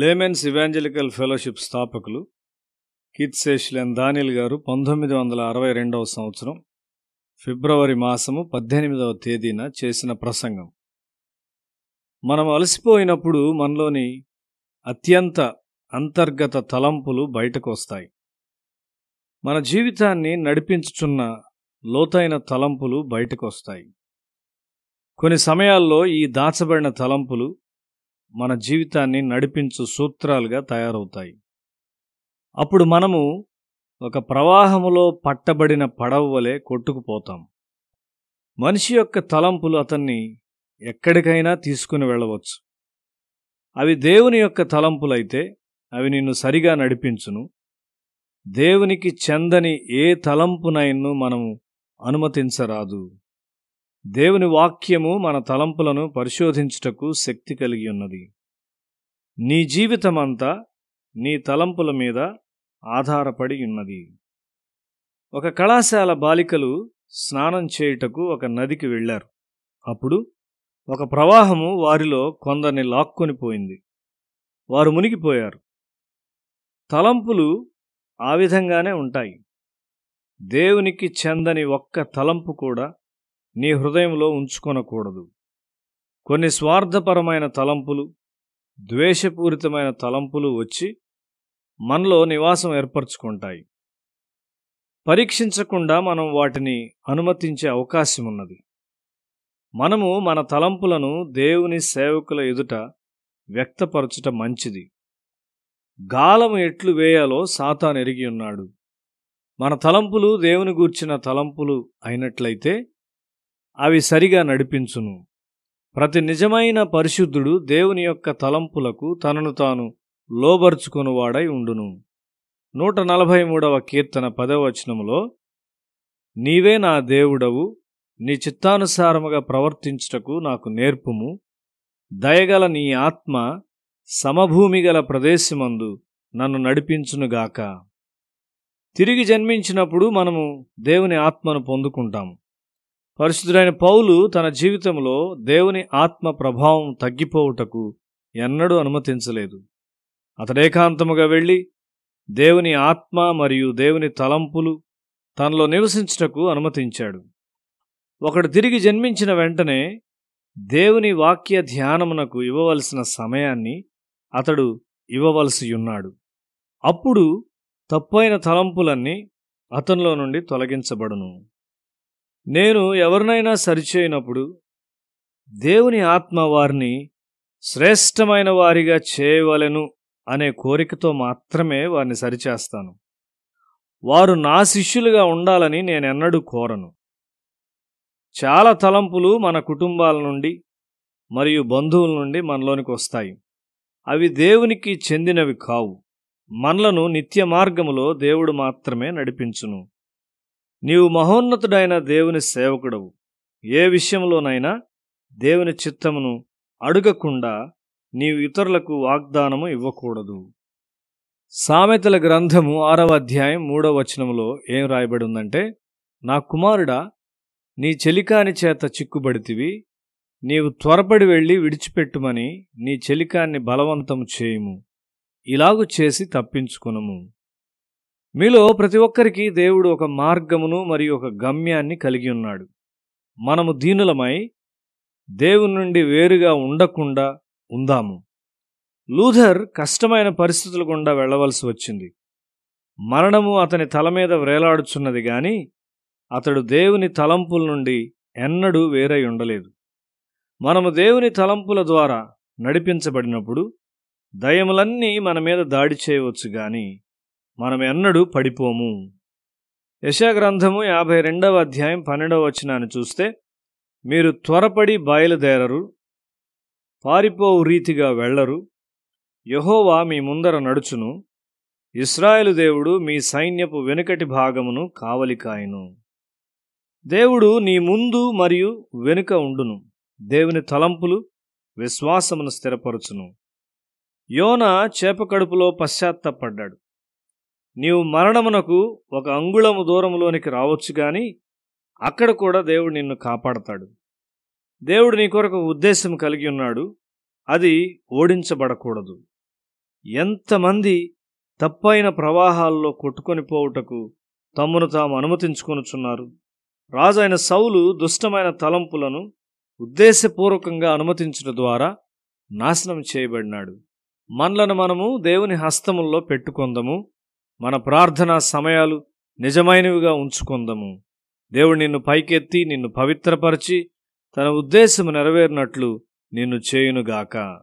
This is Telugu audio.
లేమెన్స్ ఇవాంజలికల్ ఫెలోషిప్ స్థాపకులు కీత్ సేష్లెన్ దానియల్ గారు 1962వ సంవత్సరం ఫిబ్రవరి మాసము 18వ తేదీన చేసిన ప్రసంగం. మనం అలసిపోయినప్పుడు మనలోని అత్యంత అంతర్గత తలంపులు బయటకు వస్తాయి. మన జీవితాన్ని నడిపించుచున్న లోతైన తలంపులు బయటకు వస్తాయి. కొన్ని సమయాల్లో ఈ దాచబడిన తలంపులు మన జీవితాన్ని నడిపించు సూత్రాలుగా తయారవుతాయి. అప్పుడు మనము ఒక ప్రవాహములో పట్టబడిన పడవ వలె కొట్టుకుపోతాం. మనిషి యొక్క తలంపులు అతన్ని ఎక్కడికైనా తీసుకుని వెళ్ళవచ్చు. అవి దేవుని యొక్క తలంపులైతే అవి నిన్ను సరిగా నడిపించును. దేవునికి చెందని ఏ తలంపునైనా మనము అనుమతించరాదు. దేవుని వాక్యము మన తలంపులను పరిశోధించుటకు శక్తి కలిగి ఉన్నది. నీ జీవితమంతా నీ తలంపుల మీద ఆధారపడి ఉన్నది. ఒక కళాశాల బాలికలు స్నానం చేయుటకు ఒక నదికి వెళ్ళారు. అప్పుడు ఒక ప్రవాహము వారిలో కొందరిని లాక్కొని పోయింది. వారు మునిగిపోయారు. తలంపులు ఆ విధంగానే ఉంటాయి. దేవునికి చెందని ఒక్క తలంపు కూడా నీ హృదయంలో ఉంచుకొనకూడదు. కొన్ని స్వార్థపరమైన తలంపులు, ద్వేషపూరితమైన తలంపులు వచ్చి మనలో నివాసం ఏర్పరచుకుంటాయి. పరీక్షించకుండా మనం వాటిని అనుమతించే అవకాశం ఉన్నది. మనము మన తలంపులను దేవుని సేవకుల ఎదుట వ్యక్తపరచుట మంచిది. గాలము ఎట్లు వేయాలో సాతాను ఎరిగి ఉన్నాడు. మన తలంపులు దేవుని గూర్చిన తలంపులు అయినట్లయితే అవి సరిగా నడిపించును. ప్రతి నిజమైన పరిశుద్ధుడు దేవుని యొక్క తలంపులకు తనను తాను లోబర్చుకొనువాడై ఉండును. 143వ కీర్తన 10వ వచనములో, నీవే నా దేవుడవు, నీ చిత్తానుసారముగా ప్రవర్తించుటకు నాకు నేర్పుము. దయగల నీ ఆత్మ సమభూమిగల ప్రదేశమందు నన్ను నడిపించునుగాక. తిరిగి జన్మించినప్పుడు మనము దేవుని ఆత్మను పొందుకుంటాము. పరిశుద్ధుడైన పౌలు తన జీవితంలో దేవుని ఆత్మ ప్రభావం తగ్గిపోవుటకు ఎన్నడూ అనుమతించలేదు. అతడేకాంతముగా వెళ్ళి దేవుని ఆత్మ మరియు దేవుని తలంపులు తనలో నివసించుటకు అనుమతించాడు. ఒకడు తిరిగి జన్మించిన వెంటనే దేవుని వాక్య ధ్యానమునకు ఇవ్వవలసిన సమయాన్ని అతడు ఇవ్వవలసి ఉన్నాడు. అప్పుడు తప్పైన తలంపులన్నీ అతనిలో నుండి తొలగించబడును. నేను ఎవరినైనా సరిచేయనప్పుడు దేవుని ఆత్మ వారిని శ్రేష్టమైన వారిగా చేయవలెను అనే కోరికతో మాత్రమే వారిని సరిచేస్తాను. వారు నా శిష్యులుగా ఉండాలని నేనెన్నడూ కోరను. చాలా తలంపులు మన కుటుంబాల నుండి మరియు బంధువుల నుండి మనలోనికి వస్తాయి. అవి దేవునికి చెందినవి కావు. మనలను నిత్య మార్గములో దేవుడు మాత్రమే నడిపించును. నీవు మహోన్నతుడైన దేవుని సేవకుడవు. ఏ విషయంలోనైనా దేవుని చిత్తమును అడుగకుండా నీవు ఇతరులకు వాగ్దానము ఇవ్వకూడదు. సామెతల గ్రంథము 6వ అధ్యాయం 3వ వచనములో ఏం రాయబడి ఉందంటే, నా కుమారుడా, నీ చెలికాని చేత చిక్కుబడితివి, నీవు త్వరపడి వెళ్ళి విడిచిపెట్టుమని నీ చెలికాన్ని బలవంతము చేయుము, ఇలాగు చేసి తప్పించుకొనుము. మీలో ప్రతి ఒక్కరికి దేవుడు ఒక మార్గమును మరియు ఒక గమ్యాన్ని కలిగి ఉన్నాడు. మనము దీనులమై దేవుని నుండి వేరుగా ఉండకుండా ఉందాము. లూథర్ కష్టమైన పరిస్థితుల గుండా వెళ్ళవలసి వచ్చింది. మరణము అతని తల మీద వ్రేలాడుచున్నది గాని అతడు దేవుని తలంపుల నుండి ఎన్నడూ వేరై ఉండలేదు. మనము దేవుని తలంపుల ద్వారా నడిపించబడినప్పుడు దయ్యములన్నీ మన మీద దాడి చేయవచ్చు గాని మనం ఎన్నడూ పడిపోము. యెషయా గ్రంథము 52వ అధ్యాయం 12వ వచనాన్ని చూస్తే, మీరు త్వరపడి బయలుదేరరు, పారిపోవు రీతిగా వెళ్ళరు, యెహోవా మీ ముందర నడుచును, ఇశ్రాయేలు దేవుడు మీ సైన్యపు వెనుకటి భాగమును కావలికాయును. దేవుడు నీ ముందు మరియు వెనుక ఉండును. దేవుని తలంపులు విశ్వాసమును స్థిరపరచును. యోనా చేప కడుపులో పశ్చాత్తాపడ్డాడు. నీవు మరణమునకు 1 అంగుళము దూరంలోనికి రావచ్చు గాని అక్కడ కూడా దేవుడు నిన్ను కాపాడతాడు. దేవుడు నీ కొరకు ఉద్దేశం కలిగి ఉన్నాడు. అది ఓడించబడకూడదు. ఎంతమంది తప్పైన ప్రవాహాల్లో కొట్టుకొని పోవుటకు తమ్మును తాము అనుమతించుకొనుచున్నారు. రాజైన సౌలు దుష్టమైన తలంపులను ఉద్దేశపూర్వకంగా అనుమతించడం ద్వారా నాశనం చేయబడినాడు. మనలను మనము దేవుని హస్తముల్లో పెట్టుకొందము. మన ప్రార్థనా సమయాలు నిజమైనవిగా ఉంచుకొందము. దేవుడు నిన్ను పైకెత్తి నిన్ను పవిత్రపరిచి తన ఉద్దేశము నెరవేరినట్లు నిన్ను చేయునుగాక.